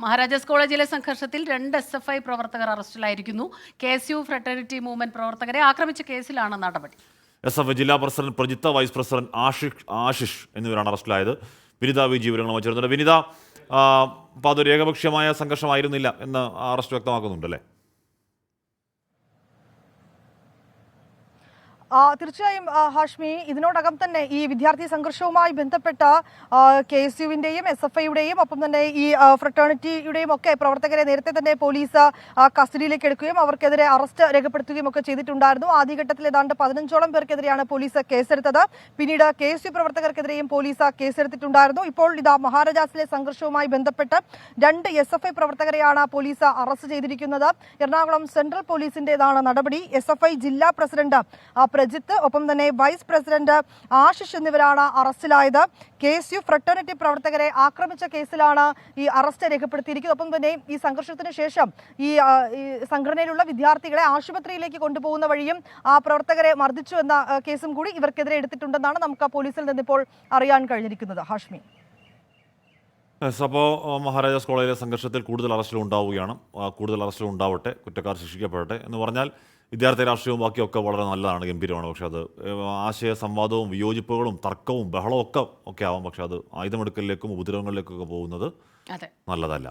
മഹാരാജാസ് കോളേജിലെ സംഘർഷത്തിൽ 2 SFI പ്രവർത്തകർ അറസ്റ്റിലായിരിക്കുന്നു. KSU ഫ്രട്ടേണിറ്റി മൂവ്മെന്റ് പ്രവർത്തകരെ ആക്രമിച്ച കേസിലാണ് നടപടി. SFI ജില്ലാ president Prajitha, vice president Ashish എന്നിവരാണ് അറസ്റ്റിലായത്. വിനിത വി വിവരങ്ങൾ ചേർന്നുണ്ട്. വിനിത, അപ്പോൾ അതൊരു ഏകപക്ഷീയമായ സംഘർഷമായിരുന്നില്ല എന്ന് അറസ്റ്റ് വ്യക്തമാക്കുന്നുണ്ട് അല്ലേ? തീർച്ചയായും ഹാഷ്മി, ഇതിനോടകം തന്നെ ഈ വിദ്യാർത്ഥി സംഘർഷവുമായി ബന്ധപ്പെട്ട KSUവിന്റെയും SFIയുടെയും ഒപ്പം തന്നെ ഈ ഫ്രട്ടേണിറ്റിയുടെയും ഒക്കെ പ്രവർത്തകരെ നേരത്തെ തന്നെ പോലീസ് കസ്റ്റഡിയിലേക്ക് എടുക്കുകയും അവർക്കെതിരെ അറസ്റ്റ് രേഖപ്പെടുത്തുകയും ഒക്കെ ചെയ്തിട്ടുണ്ടായിരുന്നു. ആദ്യഘട്ടത്തിൽ ഏതാണ്ട് 15ഓളം പേർക്കെതിരെയാണ് പോലീസ് കേസെടുത്തത്. പിന്നീട് KSU പ്രവർത്തകർക്കെതിരെയും പോലീസ് കേസെടുത്തിട്ടുണ്ടായിരുന്നു. ഇപ്പോൾ ഇതാ മഹാരാജാസിലെ സംഘർഷവുമായി ബന്ധപ്പെട്ട് 2 SFI പ്രവർത്തകരെയാണ് പോലീസ് അറസ്റ്റ് ചെയ്തിരിക്കുന്നത്. എറണാകുളം സെൻട്രൽ പോലീസിന്റേതാണ് നടപടി. SFI ജില്ലാ പ്രസിഡന്റ് പ്രജിത്ത്, ഒപ്പം തന്നെ വൈസ് പ്രസിഡന്റ് ആശിഷ് എന്നിവരാണ് അറസ്റ്റിലായത്. KSU ഫ്രട്ടേണിറ്റി പ്രവർത്തകരെ ആക്രമിച്ച കേസിലാണ് ഈ അറസ്റ്റ് രേഖപ്പെടുത്തിയിരിക്കുന്നത്. ഒപ്പം തന്നെ ഈ സംഘർഷത്തിന് ശേഷം ഈ സംഘടനയിലുള്ള വിദ്യാർത്ഥികളെ ആശുപത്രിയിലേക്ക് കൊണ്ടുപോകുന്ന വഴിയും ആ പ്രവർത്തകരെ മർദ്ദിച്ചു എന്ന കേസും കൂടി ഇവർക്കെതിരെ എടുത്തിട്ടുണ്ടെന്നാണ് നമുക്ക് പോലീസിൽ നിന്നിപ്പോൾ അറിയാൻ കഴിഞ്ഞിരിക്കുന്നത്. ഹാഷ്മി, അപ്പോൾ മഹാരാജാസ് കോളേജിലെ സംഘർഷത്തിൽ കൂടുതൽ അറസ്റ്റുകൾ ഉണ്ടാവുകയാണ്. കൂടുതൽ അറസ്റ്റുകൾ ഉണ്ടാവട്ടെ, കുറ്റക്കാർ ശിക്ഷിക്കപ്പെടട്ടെ എന്ന് പറഞ്ഞാൽ വിദ്യാർത്ഥി രാഷ്ട്രീയവും ബാക്കിയൊക്കെ വളരെ നല്ലതാണ്, ഗംഭീരമാണ്. പക്ഷെ അത് ആശയ സംവാദവും വിയോജിപ്പുകളും തർക്കവും ബഹളവും ഒക്കെ ആവാം. പക്ഷെ അത് ആയുധമെടുക്കലിലേക്കും ഉപദ്രവങ്ങളിലേക്കൊക്കെ പോകുന്നത് നല്ലതല്ല.